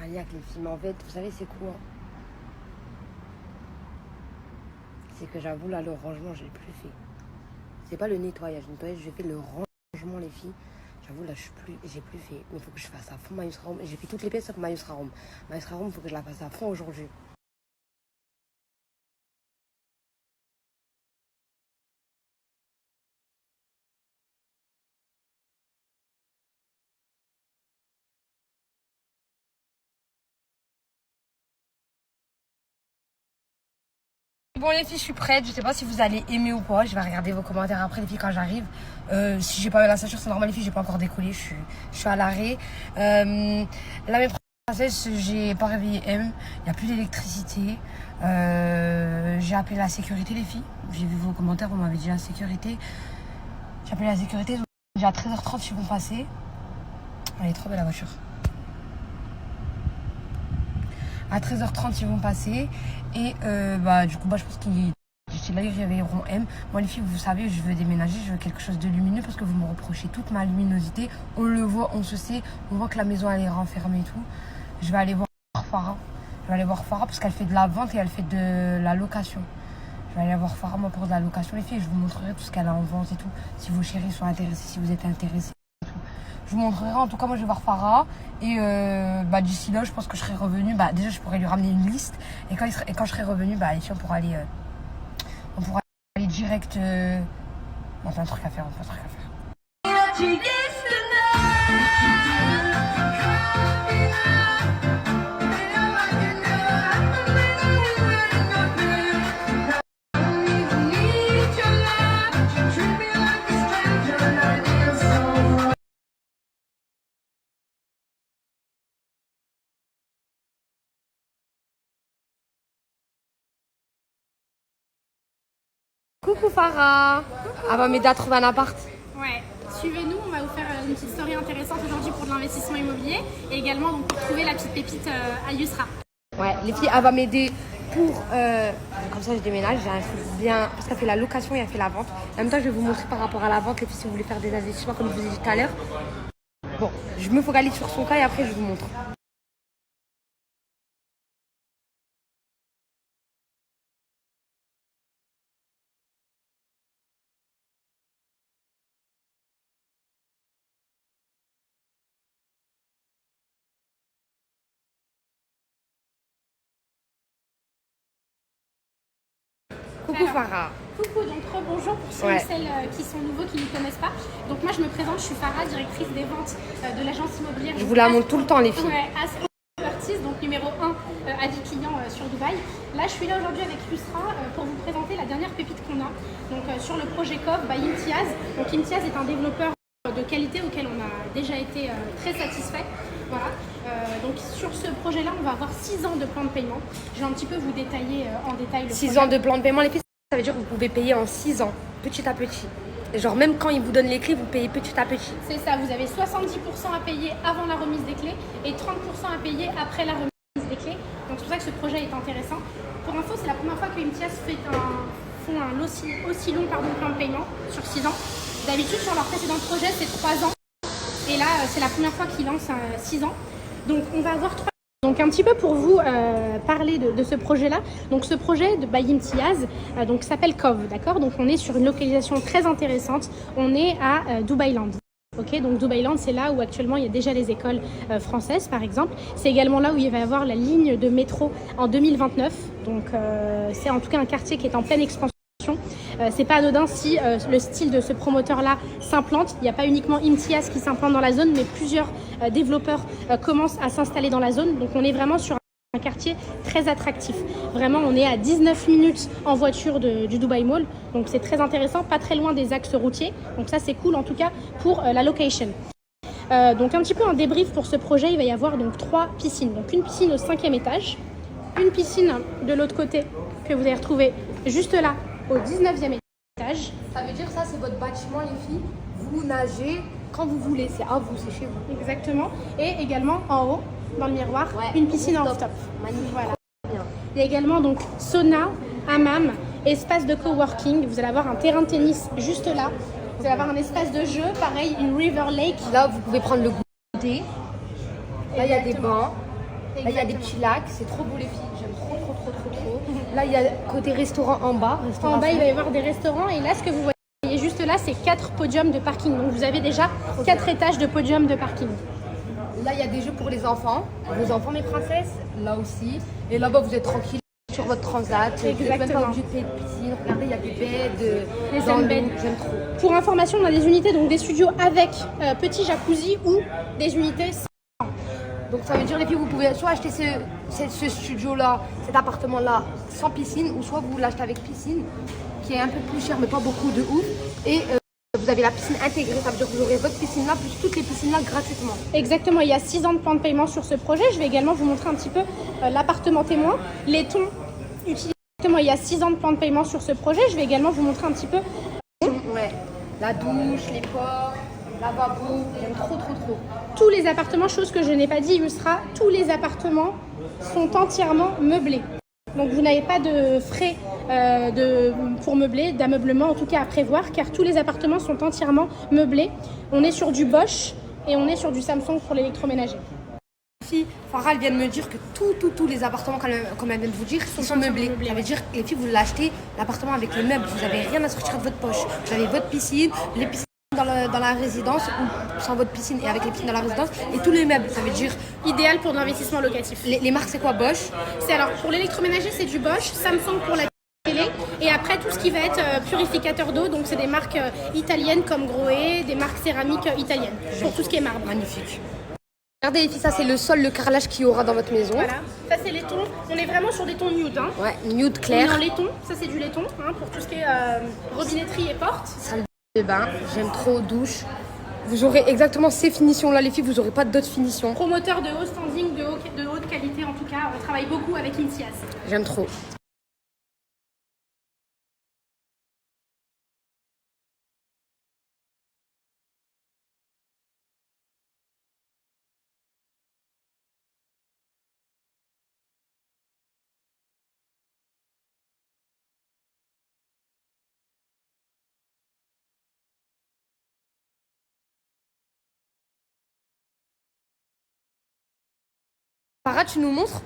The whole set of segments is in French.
cardiaque, les filles. Mais en fait, vous savez, c'est quoi? C'est que j'avoue, là, le rangement, je l'ai plus fait. C'est pas le nettoyage. Le nettoyage, j'ai fait le rangement, les filles. J'avoue, là, j'ai plus fait. Mais il faut que je fasse à fond Mayusra Home. J'ai fait toutes les pièces sauf Mayusra Home. Mayusra Home, il faut que je la fasse à fond aujourd'hui. Bon les filles, je suis prête. Je sais pas si vous allez aimer ou pas. Je vais regarder vos commentaires après les filles quand j'arrive. Si j'ai pas la ceinture, c'est normal les filles, j'ai pas encore décollé. Je suis à l'arrêt. La même princesse, j'ai pas réveillé M. Il n'y a plus d'électricité. J'ai appelé la sécurité les filles. J'ai vu vos commentaires, vous m'avez dit la sécurité. J'ai appelé la sécurité. J'ai à 13h30 ils vont passer. Elle est trop belle la voiture. À 13h30 ils vont passer et du coup je pense qu'ils d'ici là ils réveilleront M. Moi les filles vous savez je veux déménager, je veux quelque chose de lumineux parce que vous me reprochez toute ma luminosité. On le voit, on se sait, on voit que la maison elle est renfermée et tout. Je vais aller voir Farah. Je vais aller voir Farah parce qu'elle fait de la vente et elle fait de la location. Je vais aller voir Farah moi pour de la location les filles, je vous montrerai tout ce qu'elle a en vente et tout. Si vos chéris sont intéressés, si vous êtes intéressés. Je vous montrerai, en tout cas moi je vais voir Farah et d'ici là je pense que je serai revenue, déjà je pourrais lui ramener une liste et quand je serai revenue, les filles on pourra aller direct, on a plein de trucs à faire, Coucou Farah. Elle va m'aider à trouver un appart. Ouais, suivez-nous, on va vous faire une petite story intéressante aujourd'hui pour de l'investissement immobilier et également donc, pour trouver la petite pépite à Yusra. Ouais, les filles, elle va m'aider pour... comme ça je déménage, j'ai un truc bien... Parce qu'elle fait la location et elle fait la vente. En même temps je vais vous montrer par rapport à la vente, les filles, si vous voulez faire des investissements comme je vous ai dit tout à l'heure. Bon, je me focalise sur son cas et après je vous montre. Coucou Farah. Coucou, donc rebonjour pour ceux et celles qui sont nouveaux, qui ne nous connaissent pas. Donc moi je me présente, je suis Farah, directrice des ventes de l'agence immobilière. Je vous la montre tout le temps les filles. Ouais, Properties, donc numéro 1 avis client sur Dubaï. Là je suis là aujourd'hui avec Yusra pour vous présenter la dernière pépite qu'on a. Donc sur le projet COV by Imtiaz. Donc Imtiaz est un développeur de qualité auquel on a déjà été très satisfait. Voilà. Donc sur ce projet-là, on va avoir 6 ans de plan de paiement. Je vais un petit peu vous détailler en détail le 6 ans de plan de paiement, les filles, ça veut dire que vous pouvez payer en 6 ans, petit à petit. Genre même quand ils vous donnent les clés, vous payez petit à petit. C'est ça, vous avez 70% à payer avant la remise des clés et 30% à payer après la remise des clés. Donc c'est pour ça que ce projet est intéressant. Pour info, c'est la première fois que Imtiaz font un aussi long plan de paiement sur 6 ans. D'habitude, sur leur précédent projet, c'est 3 ans. Et là, c'est la première fois qu'ils lancent 6 ans. Donc, on va avoir 3. Donc, un petit peu pour vous parler de ce projet-là. Donc, ce projet de by Imtiaz s'appelle COV, d'accord? Donc, on est sur une localisation très intéressante. On est à Dubailand. Ok, donc Dubailand, c'est là où actuellement il y a déjà les écoles françaises, par exemple. C'est également là où il va y avoir la ligne de métro en 2029. Donc, c'est en tout cas un quartier qui est en pleine expansion. C'est pas anodin si le style de ce promoteur-là s'implante. Il n'y a pas uniquement Imtiaz qui s'implante dans la zone, mais plusieurs développeurs commencent à s'installer dans la zone. Donc on est vraiment sur un quartier très attractif. Vraiment, on est à 19 minutes en voiture du Dubai Mall. Donc c'est très intéressant, pas très loin des axes routiers. Donc ça, c'est cool en tout cas pour la location. Donc un petit peu un débrief pour ce projet. Il va y avoir donc 3 piscines. Donc une piscine au 5e étage, une piscine de l'autre côté que vous allez retrouver juste là, au 19e étage. Ça veut dire ça, c'est votre bâtiment, les filles. Vous nagez quand vous voulez. C'est à vous, c'est chez vous. Exactement. Et également en haut, dans le miroir, une piscine en rooftop. Magnifique. Voilà. Il y a également donc sauna, hammam, espace de coworking. Vous allez avoir un terrain de tennis juste là. Vous allez avoir un espace de jeu, pareil, une river lake. Là, vous pouvez prendre le goûter. Là, il y a des bancs. Là, il y a des petits lacs, c'est trop beau les filles, j'aime trop. Là, il y a côté restaurant en bas. En bas, il va y avoir des restaurants et là, ce que vous voyez juste là, c'est 4 podiums de parking. Donc vous avez déjà 4 étages de podiums de parking. Là, il y a des jeux pour les enfants, vos enfants, mes princesses, là aussi. Et là-bas, vous êtes tranquille sur votre transat. Vous n'êtes même pas obligé de payer de piscine. Regardez, il y a des beds, Les dans sunbeds. l'eau. J'aime trop. Pour information, on a des unités, donc des studios avec petit jacuzzi ou des unités sans. Donc ça veut dire les filles, vous pouvez soit acheter ce studio-là, cet appartement-là sans piscine, ou soit vous l'achetez avec piscine, qui est un peu plus cher, mais pas beaucoup de ouf. Et vous avez la piscine intégrée, ça veut dire que vous aurez votre piscine là, plus toutes les piscines là gratuitement. Exactement, il y a 6 ans de plan de paiement sur ce projet. Je vais également vous montrer un petit peu l'appartement témoin. Les tons utilisés. Exactement, il y a 6 ans de plan de paiement sur ce projet. Je vais également vous montrer un petit peu. Ouais, la douche, les ports, lavabo, j'aime trop. Tous les appartements, chose que je n'ai pas dit, Yusra, tous les appartements sont entièrement meublés. Donc vous n'avez pas de frais pour meubler, d'ameublement en tout cas à prévoir, car tous les appartements sont entièrement meublés. On est sur du Bosch et on est sur du Samsung pour l'électroménager. Farah elle vient de me dire que tous les appartements, comme elle vient de vous dire, ils sont meublés. Ça veut dire que les filles, vous l'achetez, l'appartement avec les meubles, vous n'avez rien à sortir de votre poche. Vous avez votre piscine, les piscines dans la résidence, ou sans votre piscine et avec les piscines dans la résidence, et tous les meubles. Ça veut dire Idéal pour de l'investissement locatif. les marques, c'est quoi? Bosch? C'est alors pour l'électroménager, c'est du Bosch, Samsung pour la télé, et après tout ce qui va être purificateur d'eau, donc c'est des marques italiennes comme Grohe, des marques céramiques italiennes pour tout ce qui est marbre. Magnifique. Regardez les filles, ça c'est le sol, le carrelage qu'il y aura dans votre maison. Voilà, ça c'est les tons. On est vraiment sur des tons nude. Hein. Ouais, nude On est clair. en laiton, ça c'est du laiton pour tout ce qui est robinetterie et porte. Salle de bain, j'aime trop, douche. Vous aurez exactement ces finitions là les filles, vous n'aurez pas d'autres finitions. Promoteur de haut standing, de haute qualité en tout cas. On travaille beaucoup avec Imtiaz. J'aime trop. Farah, tu nous montres?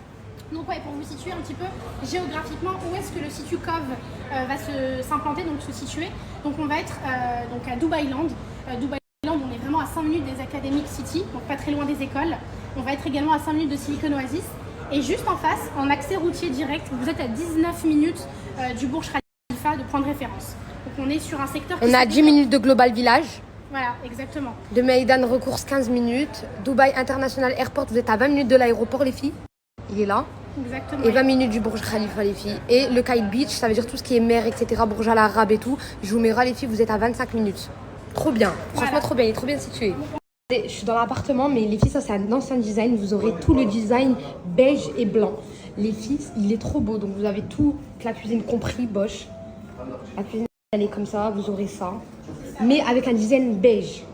Donc ouais, pour vous situer un petit peu géographiquement où est-ce que le Situ Cove va s'implanter, donc se situer. Donc on va être donc à Dubai Land. Dubai Land, on est vraiment à 5 minutes des Academic City, donc pas très loin des écoles. On va être également à 5 minutes de Silicon Oasis. Et juste en face, en accès routier direct, vous êtes à 19 minutes du Burj Khalifa de point de référence. Donc on est sur un secteur... On a 10 minutes de Global Village. Voilà, exactement. De Meydan Recourse 15 minutes. Dubai International Airport, vous êtes à 20 minutes de l'aéroport les filles. Il est là. Exactement. Et 20 minutes du Burj Khalifa les filles. Et le Kite Beach, ça veut dire tout ce qui est mer, etc. Burj Al Arab et tout. Jumeirah les filles, vous êtes à 25 minutes. Trop bien. Franchement Voilà. trop bien, il est trop bien situé. Je suis dans l'appartement, mais les filles, ça c'est un ancien design. Vous aurez tout le design beige et blanc. Les filles, il est trop beau. Donc vous avez tout, la cuisine compris, Bosch. La cuisine, elle est comme ça, vous aurez ça. Mais avec un design beige.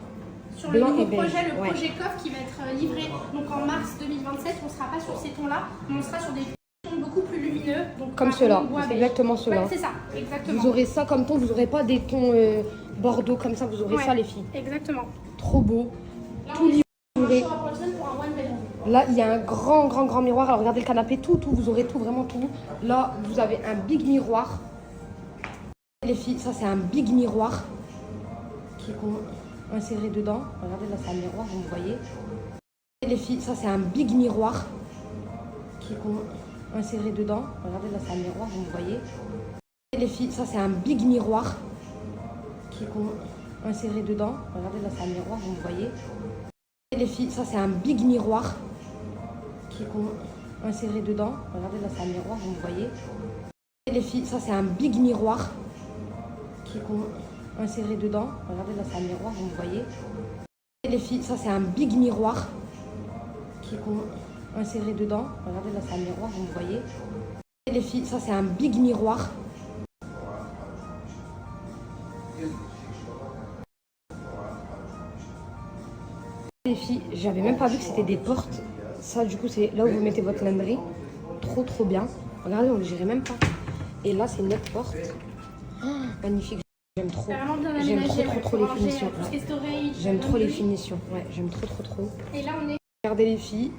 Sur le Blanc nouveau et beige, projet, le ouais. projet COF qui va être livré donc en mars 2027, on ne sera pas sur ces tons-là, mais on sera sur des tons beaucoup plus lumineux. Donc Comme marron, ceux-là, bois, c'est beige. exactement ceux-là. Ouais, c'est ça, exactement. Vous aurez ça comme ton, vous n'aurez pas des tons bordeaux comme ça, vous aurez Ouais, ça les filles. Exactement. Trop beau. Là, Tout on est livré. sur un projet pour un one bedroom. Là, il y a un grand miroir. Alors regardez le canapé, tout, vous aurez tout, vraiment tout. Là, vous avez un big miroir. Les filles, ça c'est un big miroir qui est inséré dedans. Regardez là, c'est un miroir, vous me voyez. Les filles, ça c'est un big miroir qui est inséré dedans. Regardez là, c'est un miroir, vous me voyez. Les filles, ça c'est un big miroir qui est inséré dedans. Regardez là, c'est un miroir, vous me voyez. Les filles, ça c'est un big miroir qui est inséré dedans. Regardez là, c'est un miroir, vous me voyez. Les filles, ça c'est un big miroir qui est inséré dedans. Regardez là, c'est un miroir, vous me voyez. Les filles, ça c'est un big miroir qui est inséré dedans. Regardez là, c'est un miroir, vous me voyez. Les filles, ça c'est un big miroir. Les filles, j'avais même pas vu que c'était des portes. Ça, du coup, c'est là où vous mettez votre lingerie. Trop bien. Regardez, on ne le gérait même pas. Et là, c'est une autre porte. Oh, magnifique. J'aime trop. C'est vraiment bien J'aime aménagé. trop pour les ranger, finitions. tout ce qui est storage, J'aime trop les laundry. finitions. Ouais, j'aime trop. Et là, on est Regardez les filles.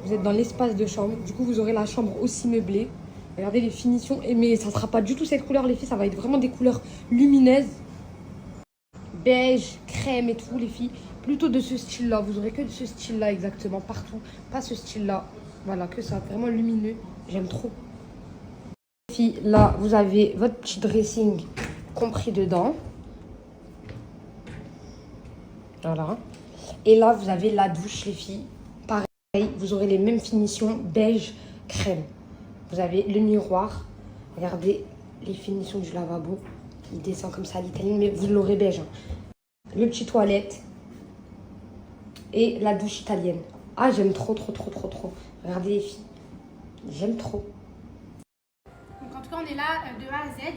Vous êtes dans l'espace de chambre. Du coup, vous aurez la chambre aussi meublée. Regardez les finitions. Mais ça sera pas du tout cette couleur, les filles. Ça va être vraiment des couleurs lumineuses. Beige, crème et tout, les filles. Plutôt de ce style-là. Vous aurez que de ce style-là exactement partout. Pas ce style-là. Voilà, que ça. Vraiment lumineux. J'aime trop. Les filles, là, vous avez votre petit dressing compris dedans. Voilà. Et là, vous avez la douche, les filles. Pareil, vous aurez les mêmes finitions beige, crème. Vous avez le miroir. Regardez les finitions du lavabo. Il descend comme ça à l'italienne, mais vous l'aurez beige. Hein. Le petit toilette. Et la douche italienne. Ah, j'aime trop. Regardez les filles. J'aime trop. Donc en tout cas, on est là de A à Z.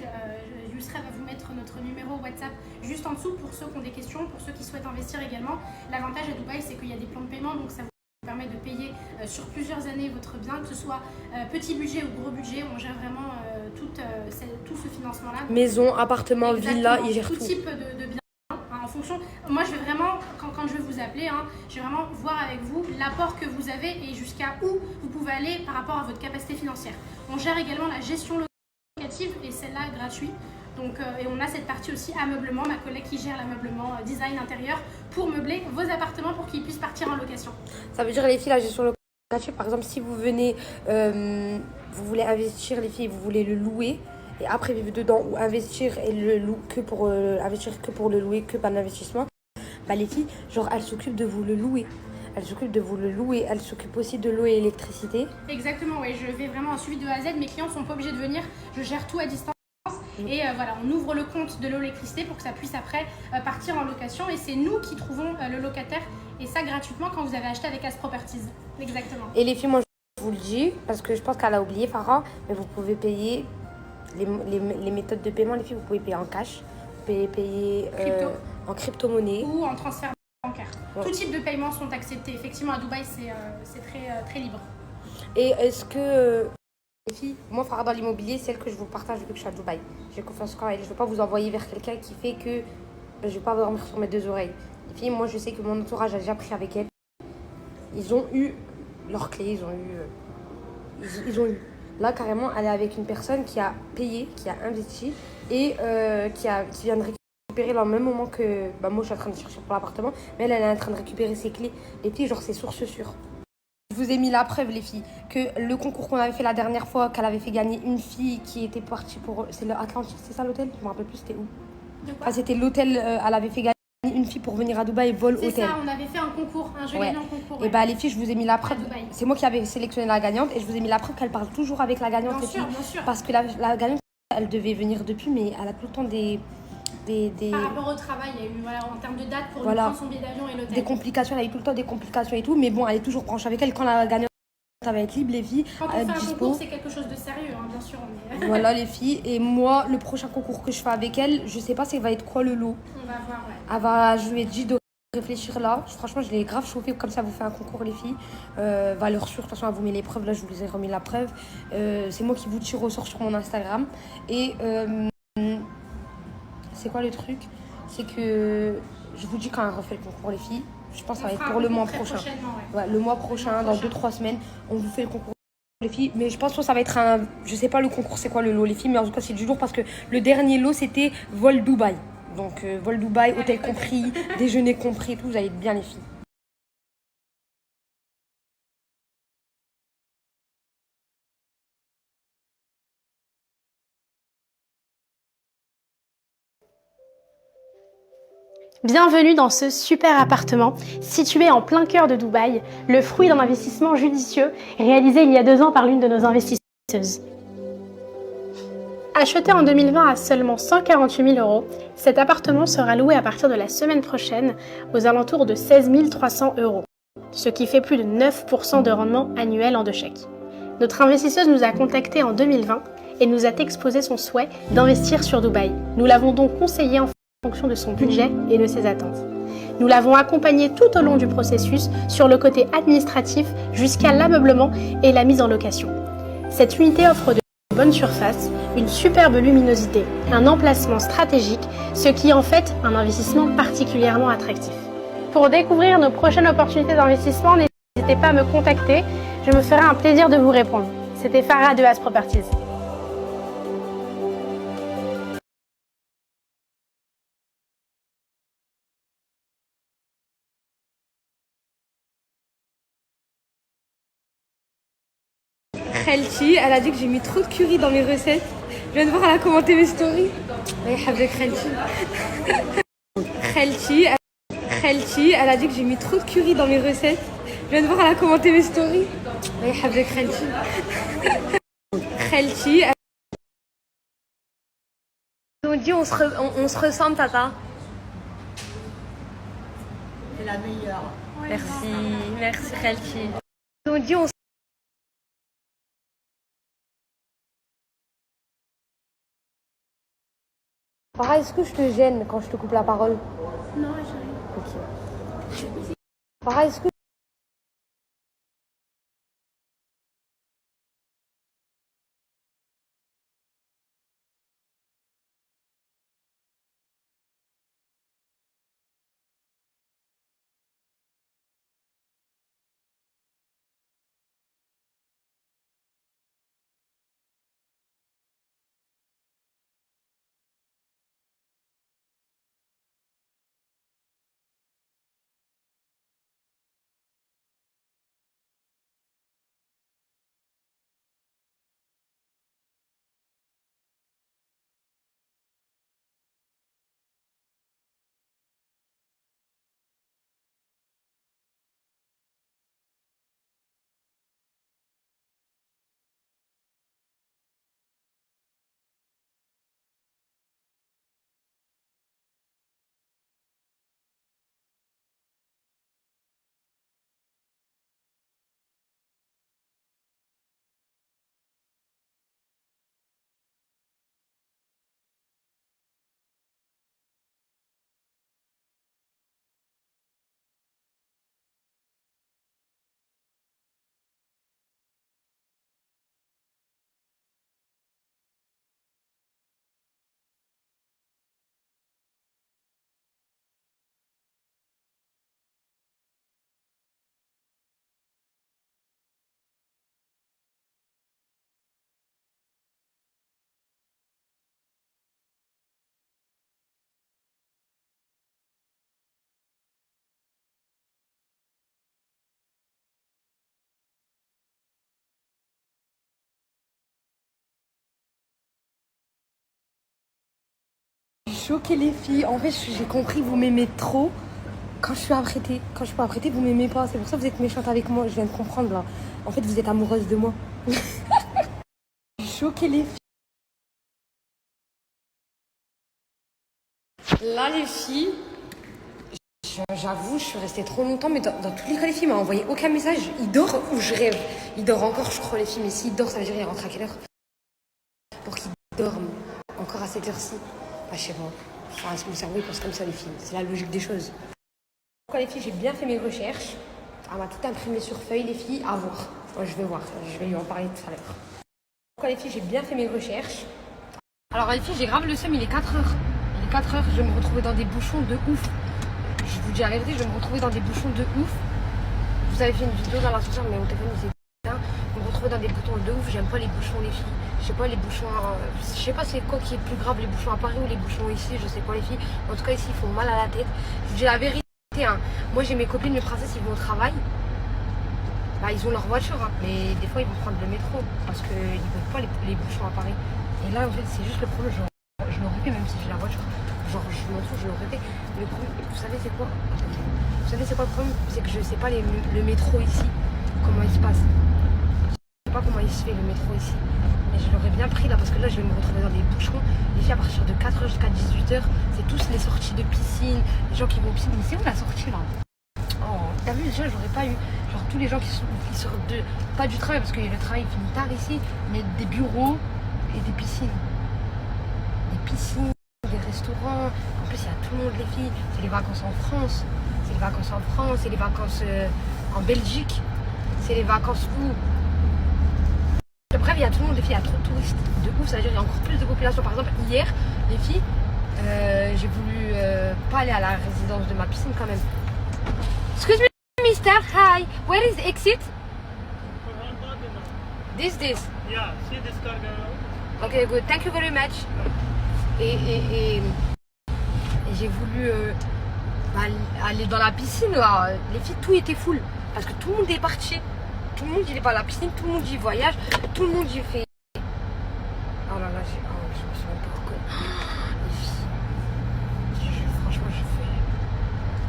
Yusra va vous mettre notre numéro WhatsApp juste en dessous pour ceux qui ont des questions, pour ceux qui souhaitent investir également. L'avantage à Dubaï, c'est qu'il y a des plans de paiement, donc ça vous permet de payer sur plusieurs années votre bien, que ce soit petit budget ou gros budget. On gère vraiment tout ce financement-là. Maison, appartement, villa, il gère tout. Tout type de biens. En fonction, moi je vais vraiment, quand je vais vous appeler, je vais vraiment voir avec vous l'apport que vous avez et jusqu'à où vous pouvez aller par rapport à votre capacité financière. On gère également la gestion locative et celle-là gratuite. Donc, et on a cette partie aussi ameublement, ma collègue qui gère l'ameublement design intérieur pour meubler vos appartements pour qu'ils puissent partir en location. Ça veut dire les filles, la gestion locative, par exemple, si vous venez, vous voulez investir les filles, vous voulez le louer et après vivre dedans ou investir et le louer que pour le louer, que par l'investissement, bah les filles, genre elles s'occupent de vous le louer. Elle s'occupe de vous le louer, elle s'occupe aussi de l'eau et l'électricité. Exactement, oui, je fais vraiment un suivi de A à Z. Mes clients ne sont pas obligés de venir, je gère tout à distance. Et voilà, on ouvre le compte de l'eau et l'électricité pour que ça puisse après partir en location. Et c'est nous qui trouvons le locataire. Et ça gratuitement quand vous avez acheté avec As Properties. Exactement. Et les filles, moi je vous le dis, parce que je pense qu'elle a oublié Farah, mais vous pouvez payer les méthodes de paiement. Les filles, vous pouvez payer en cash, vous pouvez payer en crypto-monnaie. Ou en transfert bancaire. Ouais. Tout type de paiements sont acceptés. Effectivement, à Dubaï, c'est très libre. Et est-ce que... les filles, moi, Farah dans l'immobilier, c'est celle que je vous partage depuis que je suis à Dubaï. J'ai confiance en elle. Je ne veux pas vous envoyer vers quelqu'un qui fait que je ne vais pas dormir sur mes deux oreilles. Les filles, moi, je sais que mon entourage a déjà pris avec elle. Ils ont eu leurs clés, ils ont eu. Là, carrément, elle est avec une personne qui a payé, qui a investi et qui vient de récupérer le même moment que moi, je suis en train de chercher pour l'appartement. Mais elle est en train de récupérer ses clés. Les filles, genre, c'est source sûre. Je vous ai mis la preuve, les filles, que le concours qu'on avait fait la dernière fois, qu'elle avait fait gagner une fille qui était partie pour... C'est l'Atlantique, c'est ça l'hôtel? Je me rappelle plus, c'était où? C'était l'hôtel, elle avait fait gagner une fille pour venir à Dubaï, vol hôtel. C'est ça, on avait fait un concours, un jeu gagnant concours. Ouais. Et bah les filles, je vous ai mis la preuve. C'est moi qui avais sélectionné la gagnante et je vous ai mis la preuve qu'elle parle toujours avec la gagnante. Bien sûr, bien sûr. Parce que la gagnante, elle devait venir depuis, mais elle a tout le temps des... Par rapport au travail, il y a eu en termes de date pour lui prendre son billet d'avion et l'hôtel. Des complications, elle a eu tout le temps des complications et tout, mais bon, elle est toujours branchée avec elle. Quand la gagnante va être libre, les filles, quand on fait un concours, c'est quelque chose de sérieux, bien sûr. Voilà les filles, et moi, le prochain concours que je fais avec elle, je sais pas ça va être quoi le lot. On va voir, ouais. Je lui ai dit de réfléchir là. Franchement, je l'ai grave chauffé, comme ça vous fait un concours les filles. Valeur sûre, de toute façon, elle vous met les preuves, là je vous ai remis la preuve. C'est moi qui vous tire au sort sur mon Instagram. Et c'est quoi le truc? C'est que je vous dis quand elle refait le concours les filles. Je pense que ça va être pour le mois prochain. Ouais, le mois prochain, dans 2-3 semaines, on vous fait le concours les filles. Mais je pense que ça va être un... Je sais pas le concours c'est quoi le lot les filles, mais en tout cas c'est du lourd parce que le dernier lot c'était vol Dubaï. Donc vol Dubaï, hôtel compris, déjeuner compris, tout, vous allez être bien les filles. Bienvenue dans ce super appartement situé en plein cœur de Dubaï, le fruit d'un investissement judicieux réalisé il y a 2 ans par l'une de nos investisseuses. Acheté en 2020 à seulement 148 000 €, cet appartement sera loué à partir de la semaine prochaine aux alentours de 16 300 €, ce qui fait plus de 9% de rendement annuel en 2 chèques. Notre investisseuse nous a contactés en 2020 et nous a exposé son souhait d'investir sur Dubaï. Nous l'avons donc conseillé en fonction de son budget et de ses attentes. Nous l'avons accompagné tout au long du processus sur le côté administratif jusqu'à l'ameublement et la mise en location. Cette unité offre de bonnes surfaces, une superbe luminosité, un emplacement stratégique, ce qui en fait un investissement particulièrement attractif. Pour découvrir nos prochaines opportunités d'investissement, n'hésitez pas à me contacter. Je me ferai un plaisir de vous répondre. C'était Farah de As Properties. Khelchi, elle a dit que j'ai mis trop de curry dans mes recettes. Je viens de voir, elle a commenté mes stories. Khelchi, elle a dit que j'ai mis trop de curry dans mes recettes. Je viens de voir, elle a commenté mes stories. Khelchi. On dit on se ressemble, Tata. C'est la meilleure. Merci Khelchi. On dit on Farah, est-ce que je te gêne quand je te coupe la parole? Non, j'ai rien. Ok. Farah, est-ce que choquer les filles? En fait, j'ai compris, vous m'aimez trop. Quand je suis apprêtée, vous m'aimez pas. C'est pour ça que vous êtes méchante avec moi. Je viens de comprendre là. En fait, vous êtes amoureuse de moi. Choquer les filles. Là, les filles, j'avoue, je suis restée trop longtemps, mais dans tous les cas, les filles m'ont envoyé aucun message. Il dort ou je rêve? Il dort encore, je crois, les filles. Mais s'il dort, ça veut dire qu'il rentre à quelle heure? Pour qu'il dorme encore à cette heure-ci. Je sais pas. Enfin, mon cerveau il pense comme ça, les filles. C'est la logique des choses. Quand les filles, j'ai bien fait mes recherches. Elle m'a tout imprimé sur feuille, les filles. À voir. Moi, je vais voir. Je vais lui en parler tout à l'heure. Quand les filles, j'ai bien fait mes recherches. Alors, les filles, j'ai grave le seum. Il est 4h. Il est 4h. Je vais me retrouver dans des bouchons de ouf. Je vous dis la vérité, je vais me retrouver dans des bouchons de ouf. Vous avez fait une vidéo dans l'ascenseur, mais mon téléphone, il s'est éteint. Je vais me retrouver dans des boutons de ouf. J'aime pas les bouchons, les filles. Je sais pas, les bouchons, je sais pas c'est quoi qui est plus grave, les bouchons à Paris ou les bouchons ici, je sais pas les filles. En tout cas ici ils font mal à la tête. Je vous dis la vérité, hein. Moi j'ai mes copines, mes princesses, ils vont au travail. Bah ils ont leur voiture, hein. Mais des fois ils vont prendre le métro parce qu'ils peuvent pas les bouchons à Paris. Et là en fait c'est juste le problème, je l'aurais fait même si j'ai la voiture. Genre je m'en fous, je l'aurais fait. Le problème, vous savez c'est quoi? Vous savez c'est quoi le problème? C'est que je sais pas le métro ici, comment il se passe. Je sais pas comment il se fait le métro ici. Et je l'aurais bien pris là parce que là je vais me retrouver dans des bouchons. Les filles à partir de 4h jusqu'à 18h, c'est tous les sorties de piscine, les gens qui vont au piscine. Mais c'est où la sortie là? Oh, t'as vu déjà j'aurais pas eu. Genre tous les gens qui sortent pas du travail parce que le travail finit tard ici, mais des bureaux et des piscines. Des piscines, des restaurants. En plus il y a tout le monde les filles. C'est les vacances en France. C'est les vacances en France, c'est les vacances en Belgique. C'est les vacances où? Bref, il y a tout le monde, les filles, il y a trop de touristes. De ouf, ça veut dire qu'il y a encore plus de population. Par exemple, hier, les filles, j'ai voulu pas aller à la résidence de ma piscine quand même. Excuse me, mister, hi, where is the exit? This. Yeah, see this car now? Ok, good. Thank you very much. Et j'ai voulu aller dans la piscine là. Les filles, tout était full. Parce que tout le monde est parti. Tout le monde il est pas à la piscine, tout le monde y voyage, tout le monde y fait. Oh là là, je me suis même pas reconnue. Les filles. Franchement, je fais.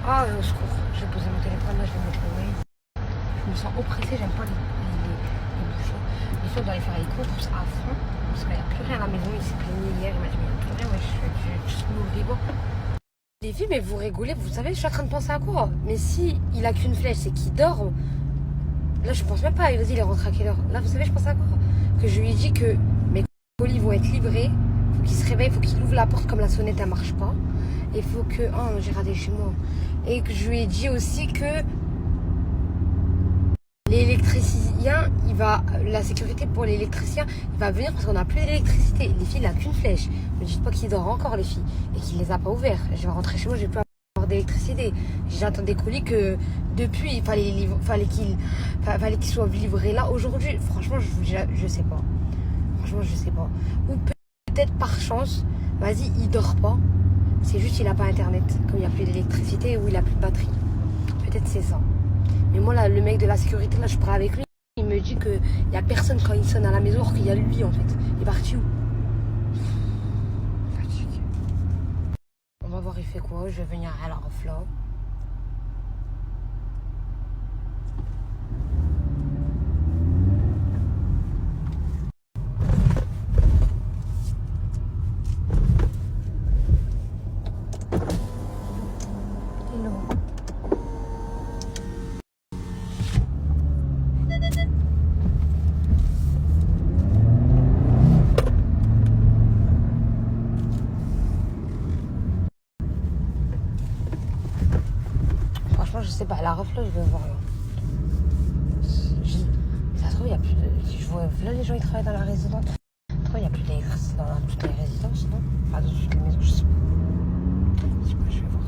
Ah, au secours. Je vais poser mon téléphone là, je vais mettre le Waze. Je me sens oppressée, j'aime pas les bouchons. Les filles, on doit aller faire les courses à fond. Parce qu'il n'y a plus rien à la maison, il s'est plaigné hier, il m'a dit mais il n'y a plus rien, moi je suis nourrie. Les filles, mais vous rigolez, vous savez, je suis en train de penser à quoi? Mais si il a qu'une flèche, c'est qu'il dort. Là, je pense même pas, vas-y, il est rentré à quelle heure? Là, vous savez, je pense à quoi? Que je lui ai dit que mes colis vont être livrés, faut qu'il se réveille, faut qu'il ouvre la porte comme la sonnette, elle marche pas. Et faut que. Oh, j'ai raté chez moi. Et que je lui ai dit aussi que l'électricien, la sécurité pour l'électricien, il va venir parce qu'on n'a plus d'électricité. Les filles, il n'a qu'une flèche. Ne dites pas qu'il dort encore, les filles, et qu'il les a pas ouverts. Je vais rentrer chez moi, j'ai plus d'électricité. J'attends des colis que depuis il fallait qu'ils soient livrés là aujourd'hui. Franchement, je sais pas. Franchement, je sais pas. Ou peut-être par chance, vas-y, il dort pas. C'est juste il a pas internet, comme il n'y a plus d'électricité ou il a plus de batterie. Peut-être c'est ça. Mais moi là, le mec de la sécurité là, je parle avec lui, il me dit que il y a personne quand il sonne à la maison, alors qu'il y a lui en fait. Il est parti où? On va voir il fait quoi, je vais venir à la reflet. Hello. Je sais pas, la reflet, je vais voir là. Ça se trouve, il n'y a plus de. Je vois là, les gens ils travaillent dans la résidence. Ça se trouve, il n'y a plus d'électricité dans toutes les résidences, non? Pas dans toutes les maisons, je sais pas. Je sais pas, je vais voir.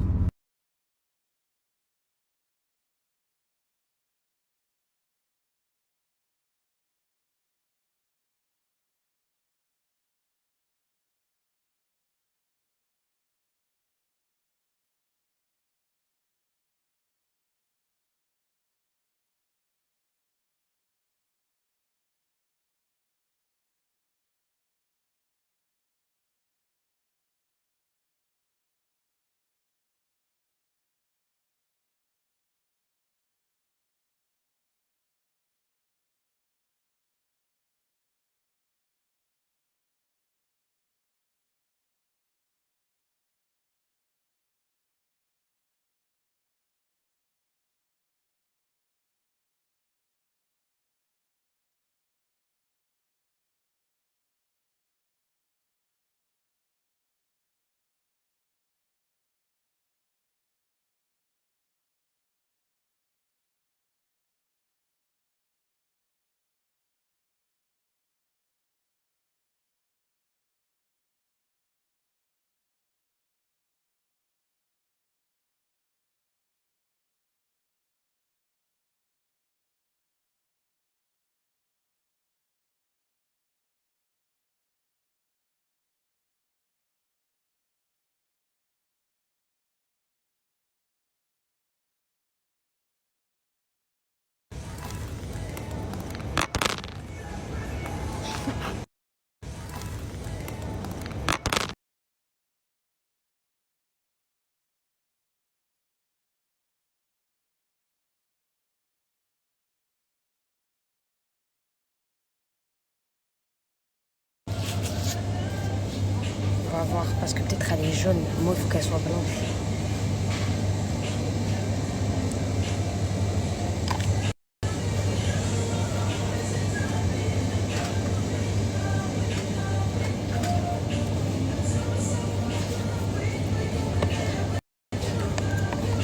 On va voir, parce que peut-être elle est jaune. Moi, il faut qu'elle soit blanche.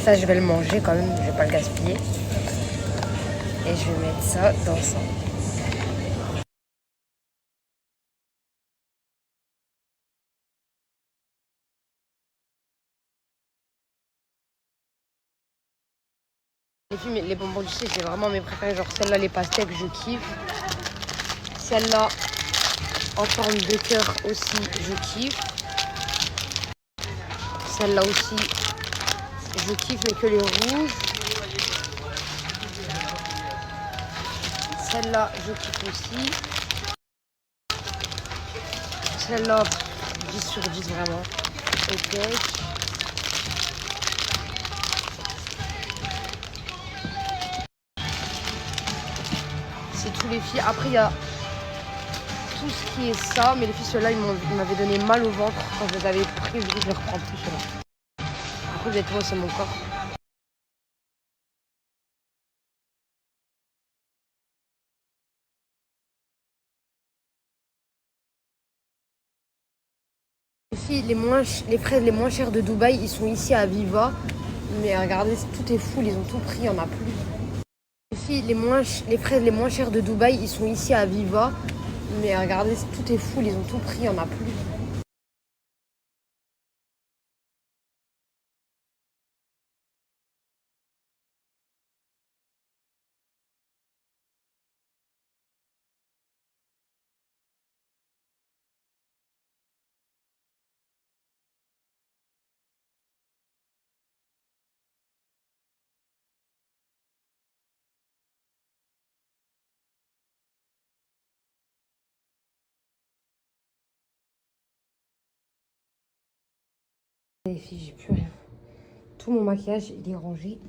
Ça, je vais le manger quand même, je vais pas le gaspiller. Et je vais mettre ça dans ça. Les bonbons du sais, c'est vraiment mes préférés. Genre celles-là, les pastèques, je kiffe. Celle-là, en forme de cœur aussi, je kiffe. Celle-là aussi, je kiffe, mais que les rouges. Celle-là, je kiffe aussi. Celle-là, 10 sur 10 vraiment. Ok. C'est tous les filles. Après, il y a tout ce qui est ça. Mais les filles, ceux-là, ils m'avaient donné mal au ventre quand je les avais pris. Je dis, je les reprends plus, ceux-là. Après, honnêtement, c'est mon corps. Les filles, les prix les moins chers de Dubaï, ils sont ici à Viva. Mais regardez, tout est fou, ils ont tout pris, il n'y en a plus. Les filles, les prix les moins chers de Dubaï, ils sont ici à Viva. Mais regardez, tout est fou, ils ont tout pris, il n'y en a plus. Les filles, j'ai plus rien. Tout mon maquillage, il est rangé.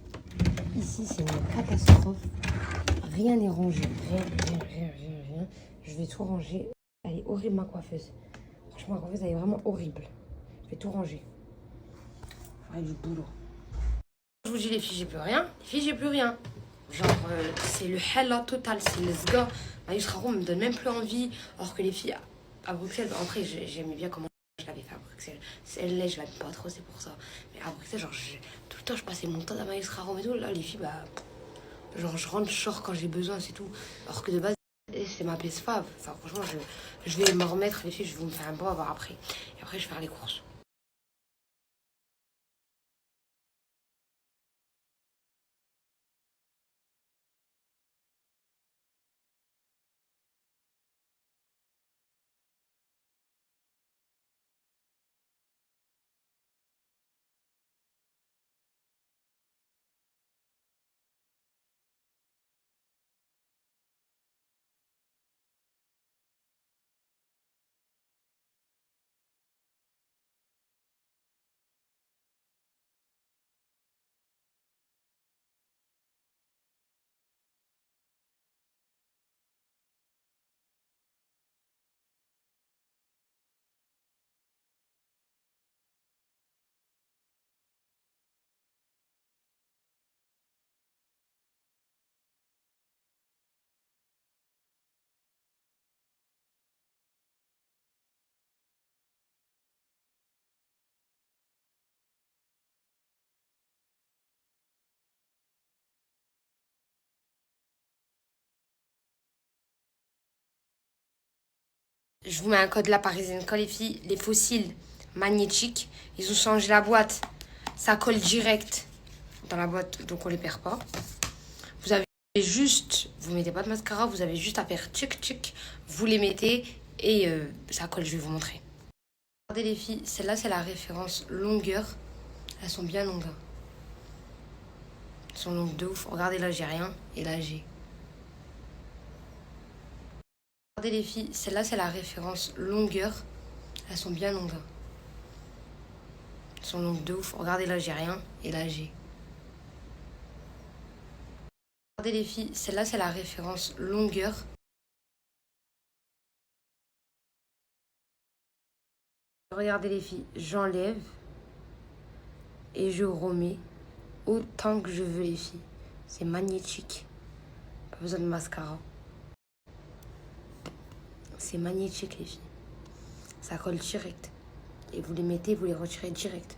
Ici, c'est une catastrophe. Rien n'est rangé. Rien. Je vais tout ranger. Elle est horrible, ma coiffeuse. Franchement, ma coiffeuse, elle est vraiment horrible. Je vais tout ranger. Il y a du boulot. Je vous dis, les filles, j'ai plus rien. Les filles, j'ai plus rien. Genre, c'est le hella total. C'est le sga. Maïs Raro me donne même plus envie. Alors que les filles, à Bruxelles, après, j'aimais bien comment je l'avais fait à Bruxelles. Celle-là, je l'aime pas trop, c'est pour ça. Mais à Bruxelles, genre, tout le temps, je passais mon temps à Maïs Raro et tout. Là, les filles, bah, genre, je rentre, je sors quand j'ai besoin, c'est tout. Alors que de base, c'est ma pièce fave. Enfin, franchement, je vais me remettre, les filles, je vais vous me faire un bon avoir après. Et après, je vais faire les courses. Je vous mets un code là, parisienne. Quand les filles, les fossiles magnétiques, ils ont changé la boîte. Ça colle direct dans la boîte, donc on les perd pas. Vous avez juste, vous mettez pas de mascara, vous avez juste à faire tchic, vous les mettez et ça colle, je vais vous montrer. Regardez les filles, celle-là c'est la référence longueur. Elles sont bien longues. Hein. Elles sont longues de ouf. Regardez là, j'ai rien et là j'ai. Regardez les filles, celle-là c'est la référence longueur. Elles sont bien longues. Hein. Elles sont longues de ouf. Regardez là, j'ai rien et là j'ai. Regardez les filles, celle-là c'est la référence longueur. Regardez les filles, j'enlève et je remets autant que je veux les filles. C'est magnétique. Pas besoin de mascara. C'est magnétique les filles. Ça colle direct. Et vous les mettez, vous les retirez direct.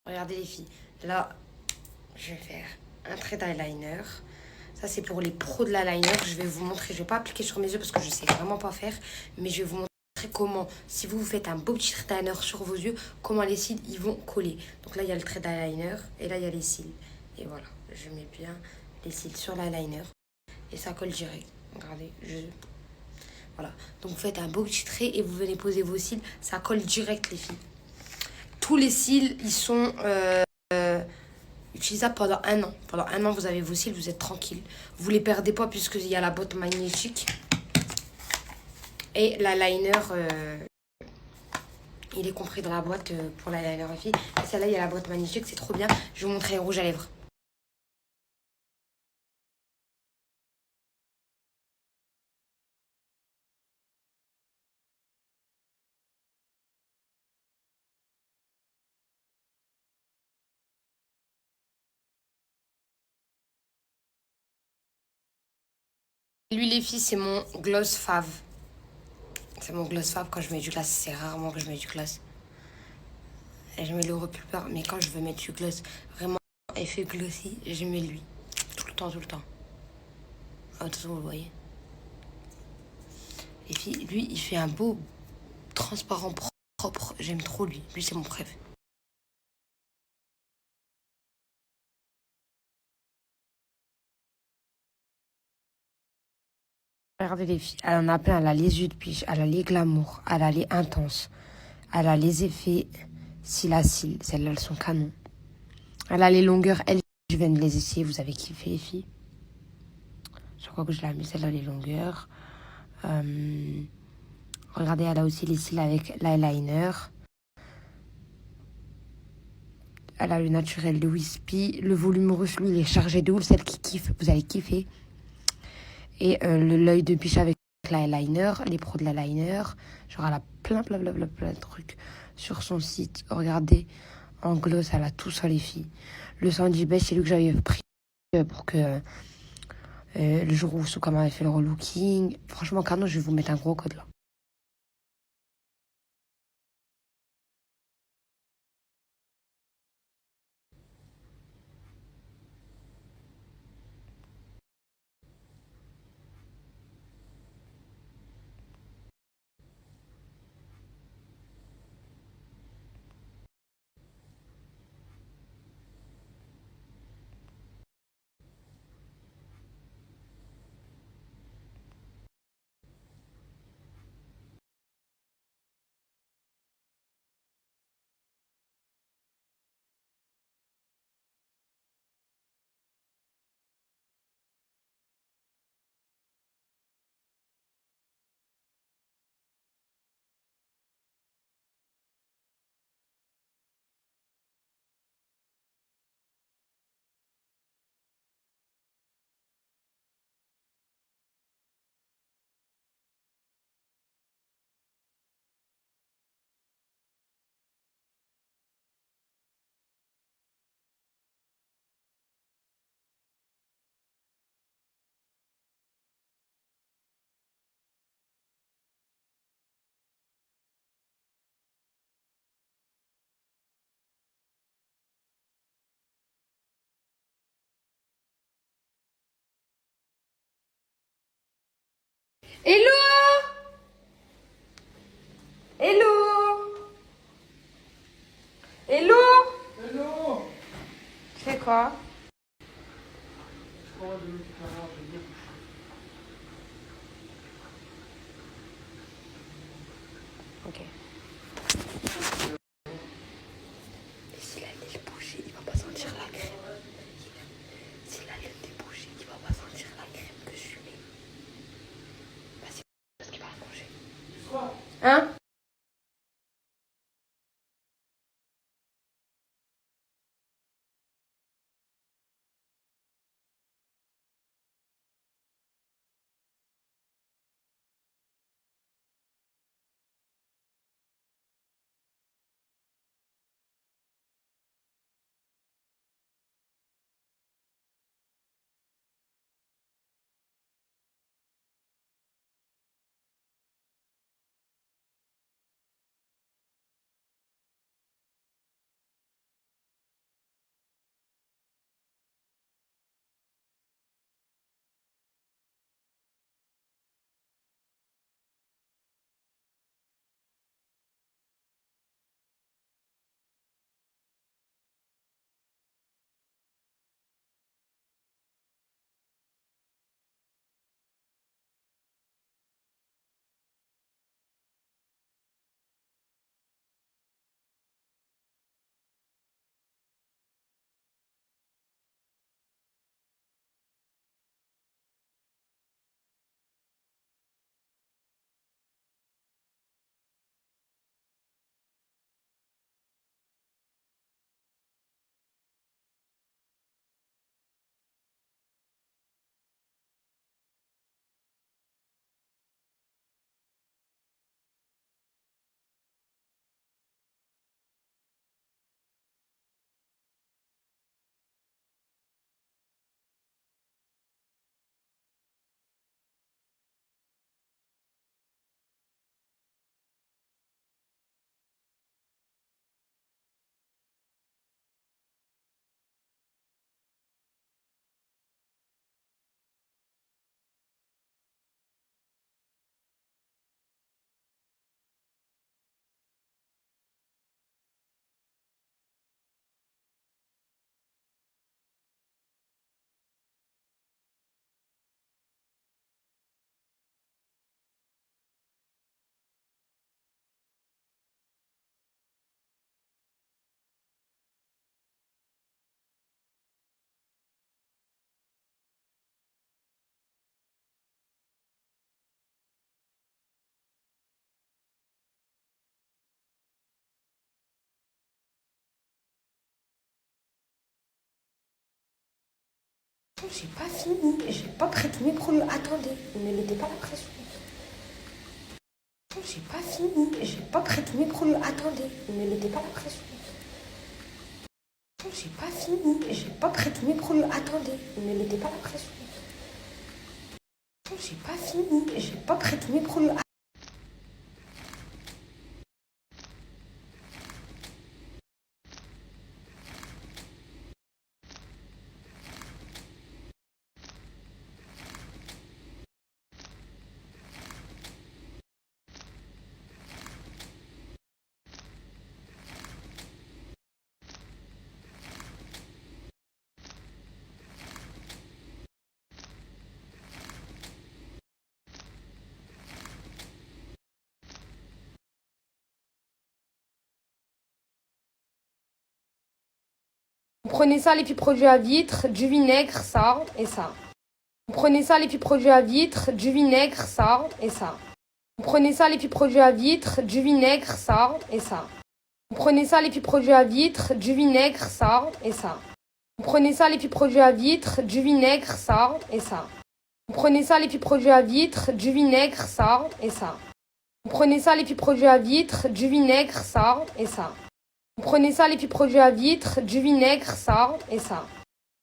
Regardez les filles. Là, je vais faire un trait d'eyeliner. Ça, c'est pour les pros de l'eyeliner. Je vais vous montrer. Je vais pas appliquer sur mes yeux parce que je sais vraiment pas faire. Mais je vais vous montrer montrer comment, si vous faites un beau petit trait d'eyeliner sur vos yeux, comment les cils ils vont coller. Donc là, il y a le trait d'eyeliner et là, il y a les cils. Et voilà, je mets bien les cils sur l'eyeliner et ça colle direct. Regardez, voilà. Donc vous faites un beau petit trait et vous venez poser vos cils, ça colle direct les filles. Tous les cils, ils sont utilisable pendant un an. Pendant un an, vous avez vos cils, vous êtes tranquille. Vous les perdez pas puisqu'il y a la boîte magnétique. Et l'eyeliner, il est compris dans la boîte pour l'eyeliner fille. Et celle-là, il y a la boîte magnétique, c'est trop bien. Je vais vous montrer le rouge à lèvres. Lui, les filles, c'est mon gloss fave. C'est mon gloss fave quand je mets du gloss. C'est rarement que je mets du gloss. Et je mets le repulper, mais quand je veux mettre du gloss, vraiment effet glossy, je mets lui. Tout le temps, tout le temps. Ah, de toute façon, vous le voyez. Les filles, lui, il fait un beau transparent propre. J'aime trop lui. Lui, c'est mon préf. Regardez les filles, elle en a plein. Elle a les yeux de biche, elle a les glamour, elle a les intenses, elle a les effets cils à cils. Celles-là, elles sont canon. Elle a les longueurs. Elle, je viens de les essayer. Vous avez kiffé, les filles? Je crois que je l'ai mis, celle-là, les longueurs. Regardez, elle a aussi les cils avec l'eyeliner. Elle a le naturel de Wispy. Le volume rouge, lui, il est chargé de ouf. Celle qui kiffe, vous allez kiffer. Et l'œil de biche avec l'eyeliner, les pros de l'eyeliner. Genre, elle a plein de trucs sur son site. Regardez, en gloss, elle a tout ça, les filles. Le Sandy Beige, c'est lui que j'avais pris pour que le jour où Soukama avait fait le relooking. Franchement, Carnot, je vais vous mettre un gros code là. Hello! Hello! Hello! Hello! Tu fais quoi? Ok. Et si la lune est bouchée, il va pas sentir la crème. Si la lune est bouchée, il va pas sentir la crème que je mets. Bah, c'est parce qu'il va la manger. Hein? J'ai pas fini, j'ai pas prêt tous mes produits. Attendez, ne mettez pas la pression. J'ai pas fini, j'ai pas prêt tous mes produits. Attendez, ne mettez pas la pression. J'ai pas fini, j'ai pas prêt tous mes produits. Attendez, ne mettez pas la pression. J'ai pas fini, j'ai pas prêt tous mes produits. Vous prenez ça, les petits produits à vitre, du vinaigre, ça et ça. Vous prenez ça, les petits produits à vitre, du vinaigre, ça et ça. Vous prenez ça, les petits produits à vitre, du vinaigre, ça et ça. Vous prenez ça, les petits produits à vitre, du vinaigre, ça et ça. Vous prenez ça, les petits produits à vitre, du vinaigre, ça et ça. Vous prenez ça, les petits produits à vitre, du vinaigre, ça et ça. Vous prenez ça, les petits produits à vitre, du vinaigre, ça et ça. Vous prenez ça, les petits produits à vitre, du vinaigre, ça et ça.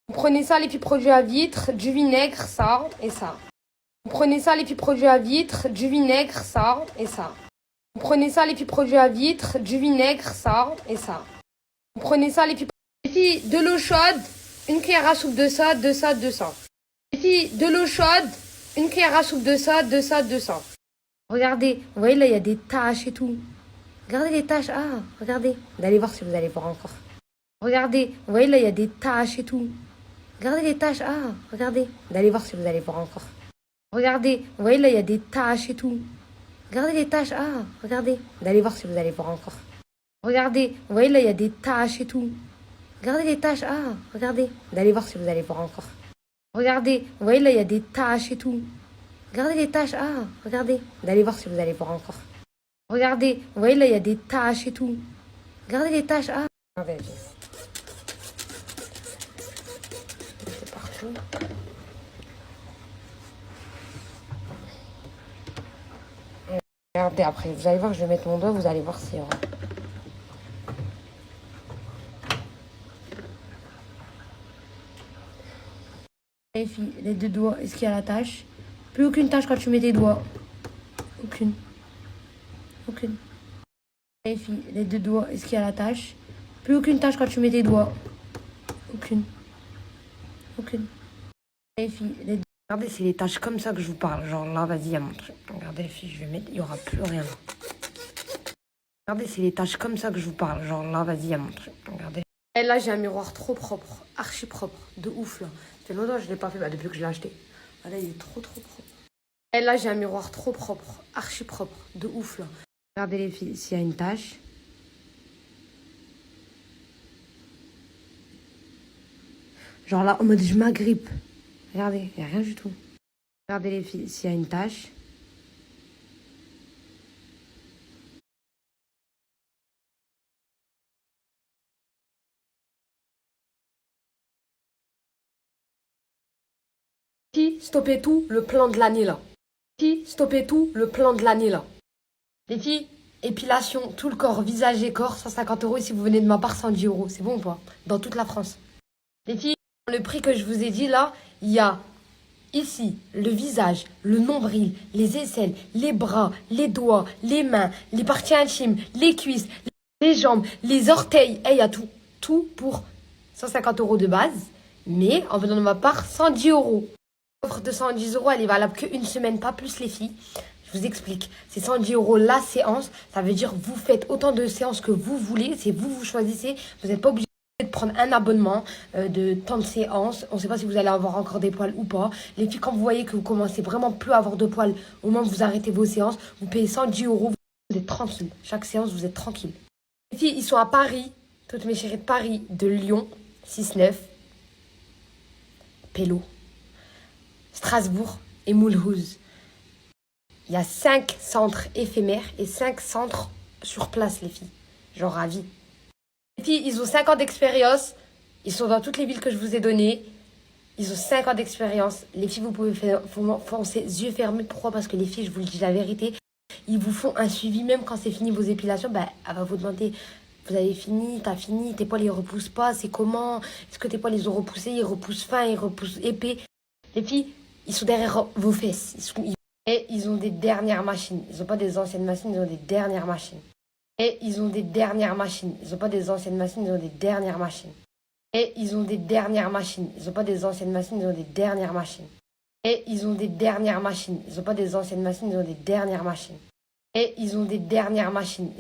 Vous prenez ça, les petits produits à vitre, du vinaigre, ça et ça. Vous prenez ça, les petits produits à vitre, du vinaigre, ça et ça. Vous prenez ça, les petits produits à vitre, du vinaigre, ça et ça. Vous prenez ça, les petits... Ici, de l'eau chaude, une cuillère à soupe de ça, de ça, de ça. Ici, de l'eau chaude, une cuillère à soupe de ça, de ça, de ça. Regardez, vous voyez là, il y a des taches et tout. Regardez les taches. Ah, regardez. Vous allez voir si vous allez voir encore. Regardez, vous voyez là, il y a des taches et tout. Regardez les taches. Ah, regardez. Vous allez voir si vous allez voir encore. Regardez, vous voyez là, il y a des taches et tout. Regardez les taches. Ah, regardez. Vous allez voir si vous allez voir encore. Regardez, vous voyez là, il y a des taches et tout. Regardez les taches. Ah, regardez. Vous allez voir si vous allez voir encore. Regardez, vous voyez là, il y a des taches et tout. Regardez les taches. Ah, regardez. Vous allez voir si vous allez voir encore. Regardez, vous voyez là, il y a des taches et tout. Regardez les taches. Ah, regardez. C'est partout. Regardez après, vous allez voir, je vais mettre mon doigt, vous allez voir si... Les filles, les deux doigts, est-ce qu'il y a la tache? Plus aucune tache quand tu mets tes doigts. Aucune. Aucune. Les filles, les deux doigts, est-ce qu'il y a la tache? Plus aucune tache quand tu mets tes doigts. Aucune. Aucune. Les filles, les deux... Regardez, c'est les taches comme ça que je vous parle. Genre là, vas-y, il y a mon truc. Regardez les filles, je vais mettre, il n'y aura plus rien. Regardez, c'est les taches comme ça que je vous parle. Genre là, vas-y, il y a mon truc. Regardez. Et là, j'ai un miroir trop propre, archi propre, de ouf là. Ça fait longtemps que je ne l'ai pas fait, depuis que je l'ai acheté. Ah là, il est trop propre. Et là, j'ai un miroir trop propre, archi propre, de ouf là. Regardez les filles, s'il y a une tache. Genre là, en mode je m'agrippe. Regardez, il n'y a rien du tout. Regardez les filles, s'il y a une tache. Stoppez tout le plan de l'année là. Stoppez tout le plan de l'année là. Les filles, épilation, tout le corps, visage et corps, 150 €. Et si vous venez de ma part, 110 €. C'est bon ou pas? Dans toute la France. Les filles, le prix que je vous ai dit là, il y a ici le visage, le nombril, les aisselles, les bras, les doigts, les mains, les parties intimes, les cuisses, les jambes, les orteils. Et il y a tout. Tout pour 150 € de base. Mais en venant de ma part, 110 €. L'offre de 110 €, elle est valable qu'une semaine, pas plus les filles. Je vous explique. C'est 110 € la séance. Ça veut dire vous faites autant de séances que vous voulez. C'est vous, vous choisissez. Vous n'êtes pas obligé de prendre un abonnement de tant de séances. On ne sait pas si vous allez avoir encore des poils ou pas. Les filles, quand vous voyez que vous commencez vraiment plus à avoir de poils, au moment où vous arrêtez vos séances, vous payez 110 €. Vous êtes tranquille. Chaque séance, vous êtes tranquille. Les filles, ils sont à Paris. Toutes mes chéries de Paris, de Lyon, 6-9, Pélo, Strasbourg et Mulhouse. Il y a 5 centres éphémères et 5 centres sur place, les filles. Genre à vie. Les filles, ils ont 5 ans d'expérience. Ils sont dans toutes les villes que je vous ai données. Ils ont 5 ans d'expérience. Les filles, vous pouvez foncer yeux fermés. Pourquoi? Parce que les filles, je vous le dis la vérité, ils vous font un suivi. Même quand c'est fini vos épilations, bah, elle va vous demander, vous avez fini, t'as fini, tes poils ils repoussent pas, c'est comment? Est-ce que tes poils ils ont repoussé, ils repoussent fin, ils repoussent épais? Les filles, ils sont derrière vos fesses. Et ils ont des dernières machines. Ils n'ont pas des anciennes machines, ils ont des dernières machines. Et ils ont des dernières machines. Ils n'ont pas des anciennes machines, ils ont des dernières machines. Et ils ont des dernières machines. Ils n'ont pas des anciennes machines, ils ont des dernières machines. Et ils ont des dernières machines. Ils n'ont pas des anciennes machines, ils ont des dernières machines. Et ils ont des dernières machines.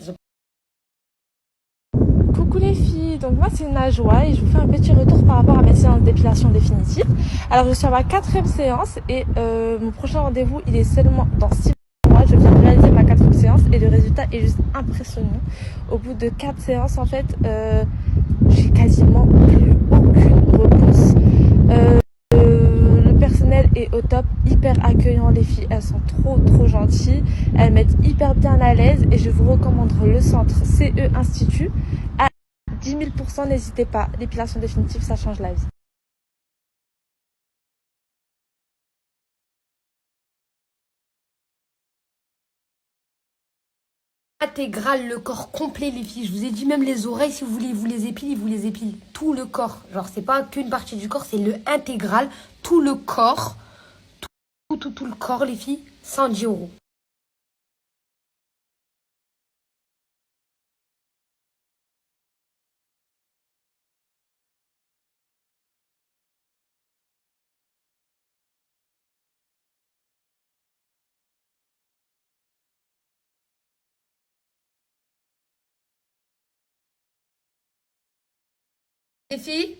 Coucou les filles, donc moi c'est Najwa et je vous fais un petit retour par rapport à mes séances d'épilation définitive. Alors je suis à ma 4e séance et mon prochain rendez-vous il est seulement dans 6 mois. Je viens de réaliser ma 4e séance et le résultat est juste impressionnant. Au bout de 4 séances en fait, j'ai quasiment plus aucune repousse. Le personnel est au top, hyper accueillant, les filles elles sont trop gentilles, elles mettent hyper bien à l'aise et je vous recommande le centre CE Institut. 10 000%, n'hésitez pas, l'épilation définitive ça change la vie. Intégral, le corps complet, les filles. Je vous ai dit, même les oreilles, si vous voulez, vous les épilez, vous les épilez. Tout le corps. Genre, c'est pas qu'une partie du corps, c'est le intégral. Tout le corps. Tout le corps, les filles. 110 euros. Les filles,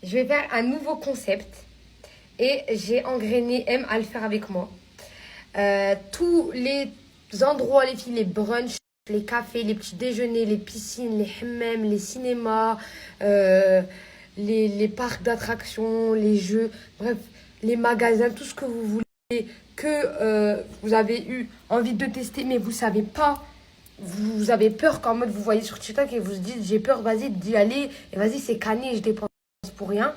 je vais faire un nouveau concept. Et j'ai engrainé M à le faire avec moi. Tous les endroits, les filles, les brunchs, les cafés, les petits déjeuners, les piscines, les hammams, les cinémas, les parcs d'attractions, les jeux, bref, les magasins, tout ce que vous voulez, que vous avez eu envie de tester, mais vous savez pas. Vous avez peur qu'en mode vous voyez sur TikTok et vous se dites j'ai peur, vas-y d'y aller, et vas-y c'est cané, je dépense pour rien.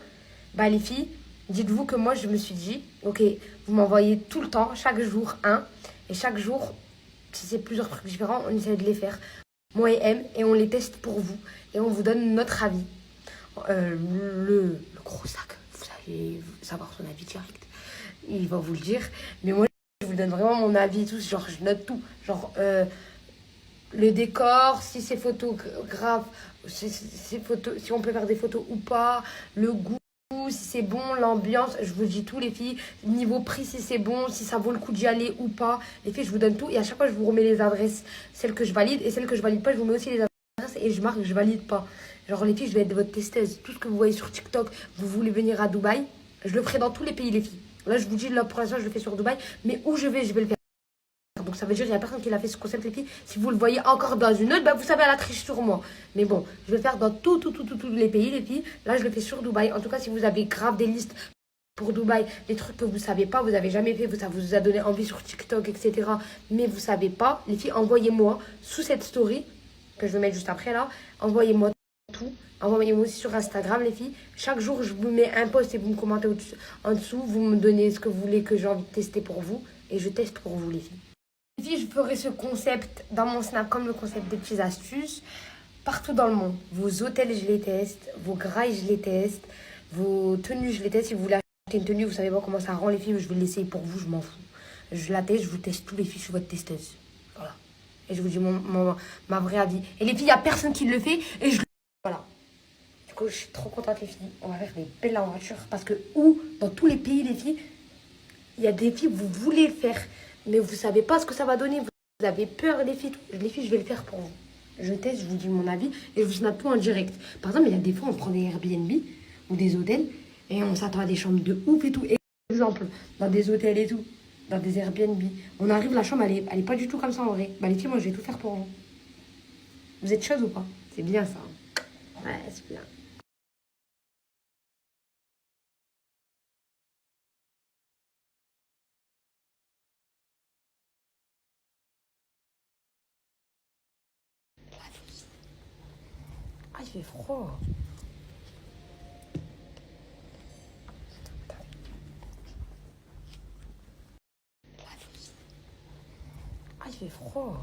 Bah les filles, dites-vous que moi je me suis dit, ok, vous m'envoyez tout le temps, chaque jour un, et chaque jour, si c'est plusieurs trucs différents, on essaie de les faire, moi et M, et on les teste pour vous, et on vous donne notre avis. Le gros sac, vous allez savoir son avis direct, il va vous le dire, mais moi je vous donne vraiment mon avis et tout, genre je note tout, genre le décor, si c'est photographe, si on peut faire des photos ou pas, le goût, si c'est bon, l'ambiance, je vous dis tout les filles, niveau prix si c'est bon, si ça vaut le coup d'y aller ou pas, les filles je vous donne tout et à chaque fois je vous remets les adresses, celles que je valide et celles que je valide pas, je vous mets aussi les adresses et je marque que je valide pas. Genre les filles je vais être votre testeuse, tout ce que vous voyez sur TikTok, vous voulez venir à Dubaï, je le ferai dans tous les pays les filles. Là je vous dis, là pour l'instant je le fais sur Dubaï, mais où je vais le faire. Donc ça veut dire qu'il n'y a personne qui l'a fait ce concept les filles. Si vous le voyez encore dans une autre, bah vous savez elle a triché sur moi. Mais bon, je vais le faire dans tous les pays les filles. Là je le fais sur Dubaï. En tout cas si vous avez grave des listes pour Dubaï, des trucs que vous savez pas, vous avez jamais fait, ça vous a donné envie sur TikTok, etc. Mais vous savez pas, les filles, envoyez-moi sous cette story, que je vais mettre juste après là, envoyez-moi tout. Envoyez-moi aussi sur Instagram les filles. Chaque jour je vous mets un post et vous me commentez en dessous, vous me donnez ce que vous voulez que j'ai envie de tester pour vous. Et je teste pour vous les filles. Les filles, je ferai ce concept dans mon Snap comme le concept des petites astuces partout dans le monde. Vos hôtels, je les teste. Vos grailles, je les teste. Vos tenues, je les teste. Si vous voulez acheter une tenue, vous savez pas comment ça rend les filles. Je vais l'essayer pour vous, je m'en fous. Je la teste, je vous teste tous les filles, je suis votre testeuse. Voilà. Et je vous dis ma vraie avis. Et les filles, il n'y a personne qui le fait. Et je... Voilà. Du coup, je suis trop contente les filles. On va faire des belles aventures. Parce que dans tous les pays, les filles, il y a des filles, vous voulez le faire. Mais vous savez pas ce que ça va donner. Vous avez peur, les filles. Les filles, je vais le faire pour vous. Je teste, je vous dis mon avis et je vous snap tout en direct. Par exemple, il y a des fois, on prend des Airbnb ou des hôtels et on s'attend à des chambres de ouf et tout. Exemple, dans des hôtels et tout, dans des Airbnb, on arrive, la chambre, elle est pas du tout comme ça en vrai. Bah les filles, moi, je vais tout faire pour vous. Vous êtes chaudes ou pas? C'est bien ça. Ouais, c'est bien. Ah, il fait froid. trop.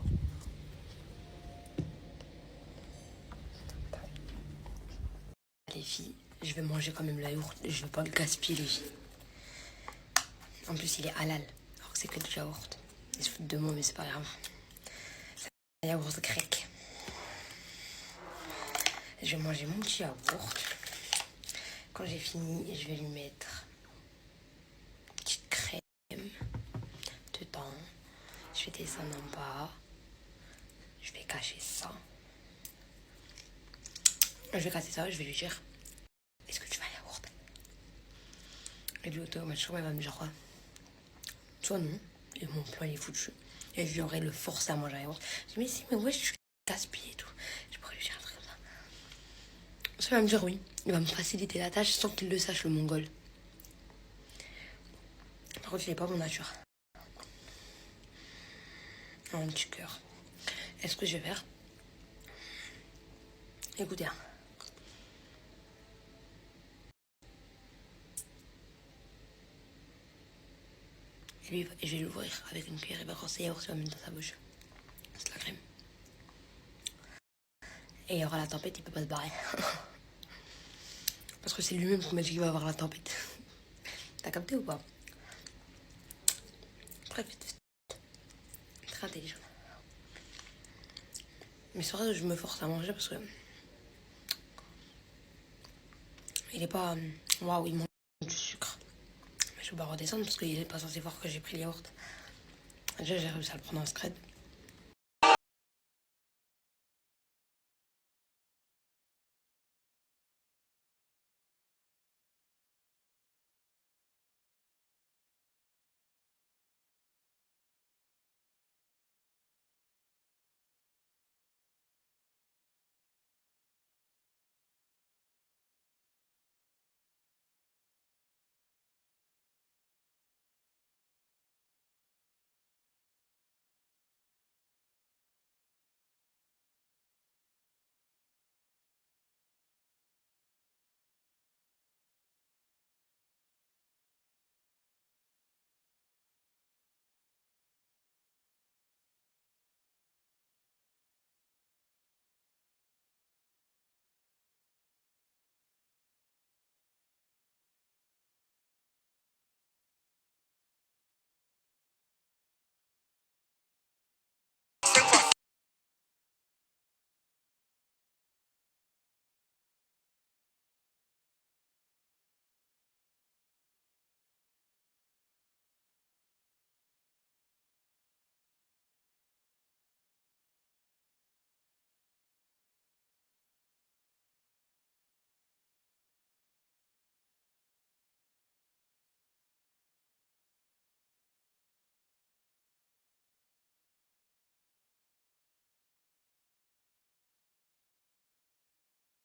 Les filles, je vais manger quand même le yaourt. Je vais pas le gaspiller, les filles. En plus, il est halal. Alors que c'est que du yaourt. Ils se foutent de moi, mais c'est pas grave. C'est un yaourt grec. Je vais manger mon petit yaourt. Quand j'ai fini, je vais lui mettre une petite crème dedans. Je vais descendre en bas. Je vais cacher ça. Je vais casser ça, je vais lui dire: est-ce que tu veux un yaourt? Et lui, automatiquement, il va me dire quoi? Soit non, et mon plan il est foutu. Et je lui aurais le forcer à manger un yaourt. Je dis: mais si, mais ouais, je gaspille et tout. Je pourrais lui dire un truc comme ça. Soit il va me dire oui. Il va me faciliter la tâche sans qu'il le sache, le mongol. Par contre, il n'est pas mon nature. Un petit cœur. Est-ce que je vais faire? Écoutez, hein. Et lui, je vais l'ouvrir avec une cuillère. Et bah, quand c'est yaourt, il va mettre dans sa bouche. C'est la crème. Et il y aura la tempête, il peut pas se barrer. Parce que c'est lui-même qui m'a dit qu'il va avoir la tempête. T'as capté ou pas? Très vite. Très intelligent. Mais c'est vrai que je me force à manger parce que il est pas... Waouh, il mange du sucre. Mais je vais pas redescendre parce qu'il est pas censé voir que j'ai pris le yaourt. Déjà, j'ai réussi à le prendre en scred.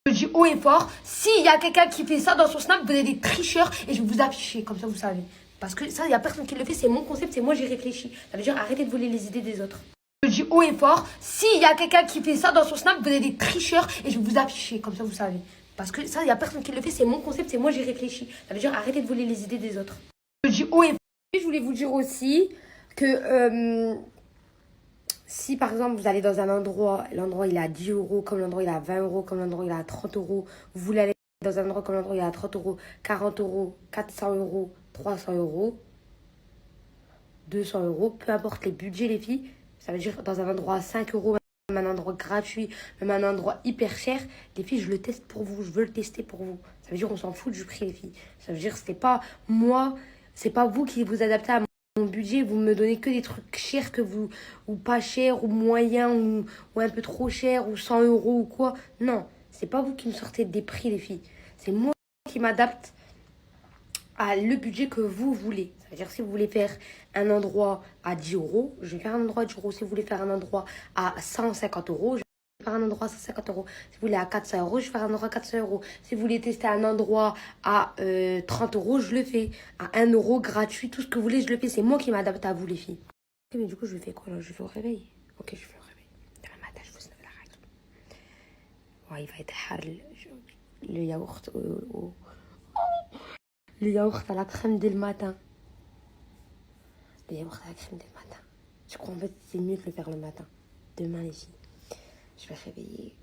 Je dis haut et fort, s'il y a quelqu'un qui fait ça dans son snap, vous êtes des tricheurs et je vais vous afficher, comme ça vous savez. Parce que ça, il n'y a personne qui le fait, c'est mon concept, c'est moi j'ai réfléchi. Ça veut dire arrêtez de voler les idées des autres. Je dis haut et fort, s'il y a quelqu'un qui fait ça dans son snap, vous êtes des tricheurs et je vais vous afficher, comme ça vous savez. Parce que ça, il n'y a personne qui le fait, c'est mon concept, c'est moi j'ai réfléchi. Ça veut dire arrêtez de voler les idées des autres. Je dis haut et fort. Je voulais vous dire aussi que... si par exemple vous allez dans un endroit, l'endroit il est à 10 euros, comme l'endroit il est à 20 euros, comme l'endroit il est à 30 euros, vous voulez aller dans un endroit comme l'endroit il est à 30 euros, 40 euros, 400 euros, 300 euros, 200 euros, peu importe les budgets les filles, ça veut dire dans un endroit à 5 euros, même un endroit gratuit, même un endroit hyper cher, les filles je le teste pour vous, je veux le tester pour vous. Ça veut dire on s'en fout du prix les filles, ça veut dire c'est pas moi, c'est pas vous qui vous adaptez à mon budget, vous me donnez que des trucs chers que vous, ou pas chers, ou moyens, ou un peu trop chers, ou 100 euros ou quoi. Non, c'est pas vous qui me sortez des prix, les filles. C'est moi qui m'adapte à le budget que vous voulez. Ça veut dire si vous voulez faire un endroit à 10 euros, je vais faire un endroit à 10 euros. Si vous voulez faire un endroit à 150 euros, je vais faire un endroit à 150 euros. Si vous voulez à 400 euros, je vais faire un endroit à 400 euros. Si vous voulez tester un endroit à 30 euros, je le fais. À 1 euro, gratuit, tout ce que vous voulez, je le fais. C'est moi qui m'adapte à vous, les filles. Ok, mais du coup, je fais quoi là? Je fais au réveil. Ok, je fais au réveil. Demain matin, je vous snap la règle. Ouais, il va être hard, le yaourt le yaourt à la crème dès le matin. Le yaourt à la crème dès le matin. Je crois en fait c'est mieux de le faire le matin. Demain les filles, je vais réveiller